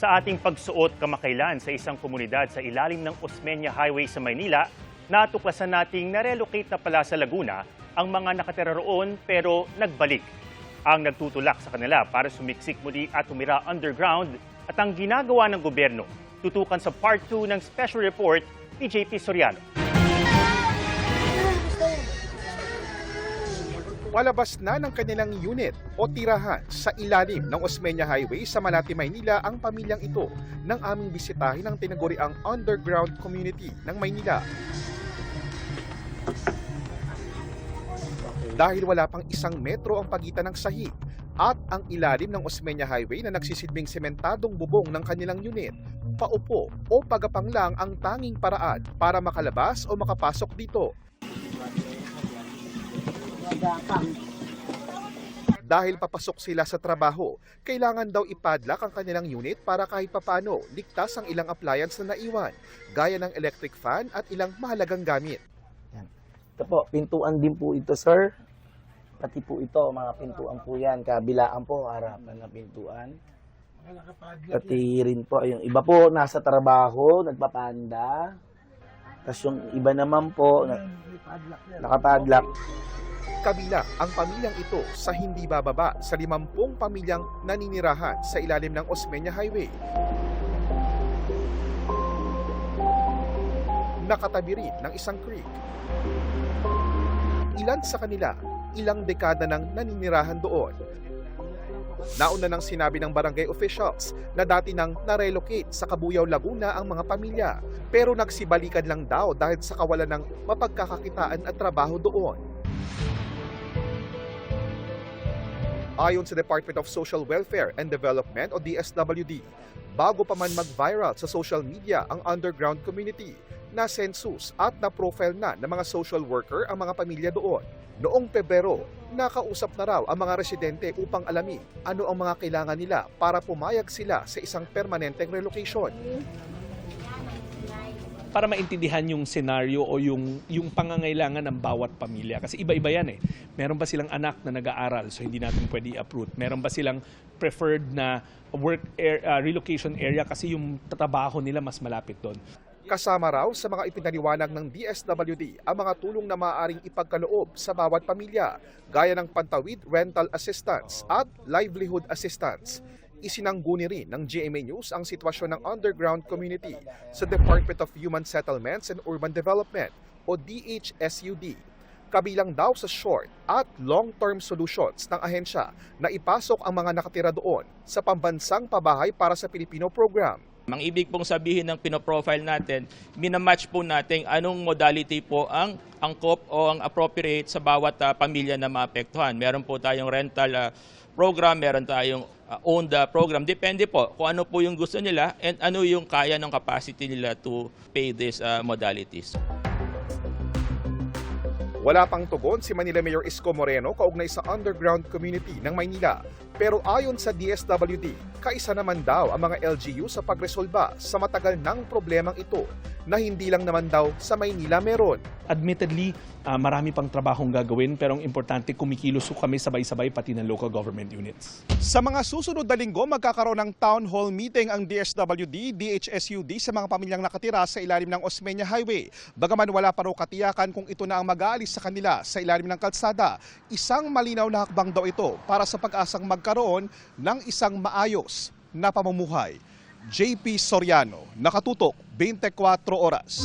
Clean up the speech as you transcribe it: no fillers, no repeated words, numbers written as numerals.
Sa ating pagsuot kamakailan sa isang komunidad sa ilalim ng Osmeña Highway sa Maynila, natuklasan nating narelocate na pala sa Laguna ang mga nakatira roon pero nagbalik. Ang nagtutulak sa kanila para sumiksik muli at tumira underground at ang ginagawa ng gobyerno. Tutukan sa Part 2 ng Special Report ni JP Soriano. Palabas na ng kanilang unit o tirahan sa ilalim ng Osmeña Highway sa Malate, Maynila ang pamilyang ito nang aming bisitahin ang tinaguriang underground community ng Maynila. Dahil wala pang 1 metro ang pagitan ng sahig at ang ilalim ng Osmeña Highway na nagsisilbing sementadong bubong ng kanilang unit, paupo o pagapang lang ang tanging paraan para makalabas o makapasok dito. Dahil papasok sila sa trabaho, kailangan daw ipadlock ang kanilang unit para kahit papano ligtas ang ilang appliance na naiwan, gaya ng electric fan at ilang mahalagang gamit. Yan. Ito po, pintuan din po ito, sir. Pati po ito, mga pintuan po yan. Kabilaan po, harapan na pintuan. Pati rin po, yung iba po nasa trabaho, nagpapanda. Tapos yung iba naman po, nakapadlock. Kabila ang pamilyang ito sa hindi bababa sa 50 pamilyang naninirahan sa ilalim ng Osmeña Highway. Nakatabi rin ng isang creek. Ilan sa kanila, ilang dekada nang naninirahan doon. Nauna nang sinabi ng barangay officials na dati nang narelocate sa Cabuyao, Laguna ang mga pamilya, pero nagsibalikan lang daw dahil sa kawalan ng mapagkakakitaan at trabaho doon. Ayon sa Department of Social Welfare and Development o DSWD, bago pa man mag-viral sa social media ang underground community, na-census at na-profile na ng mga social worker ang mga pamilya doon. Noong Pebrero, nakausap na raw ang mga residente upang alamin ano ang mga kailangan nila para pumayag sila sa isang permanenteng relocation. Para maintindihan yung senaryo o yung pangangailangan ng bawat pamilya. Kasi iba-iba yan eh. Meron ba silang anak na nag-aaral so hindi natin pwede i-uproot? Meron ba silang preferred na relocation area kasi yung trabaho nila mas malapit doon? Kasama raw sa mga ipinaliwanag ng DSWD ang mga tulong na maaaring ipagkaloob sa bawat pamilya, gaya ng pantawid rental assistance at livelihood assistance. Isinangguni rin ng GMA News ang sitwasyon ng underground community sa Department of Human Settlements and Urban Development o DHSUD. Kabilang daw sa short at long-term solutions ng ahensya na ipasok ang mga nakatira doon sa Pambansang Pabahay para sa Pilipino program. Ang ibig pong sabihin ng pinoprofile natin, minamatch po natin anong modality po ang angkop o ang appropriate sa bawat pamilya na maapektuhan. Meron po tayong rental program, meron tayong owned program. Depende po kung ano po yung gusto nila and ano yung kaya ng capacity nila to pay these modalities. Wala pang tugon si Manila Mayor Isko Moreno kaugnay sa underground community ng Maynila. Pero ayon sa DSWD, kaisa naman daw ang mga LGU sa pagresolba sa matagal ng problemang ito na hindi lang naman daw sa Maynila meron. Admittedly, marami pang trabahong gagawin pero ang importante kumikilos kami sabay-sabay pati ng local government units. Sa mga susunod na linggo, magkakaroon ng town hall meeting ang DSWD, DHSUD sa mga pamilyang nakatira sa ilalim ng Osmeña Highway. Bagaman wala pa raw katiyakan kung ito na ang mag-aalis sa kanila sa ilalim ng kalsada, isang malinaw na hakbang daw ito para sa pag-asang magkaroon ng isang maayos na pamumuhay. JP Soriano, Nakatutok, 24 Oras.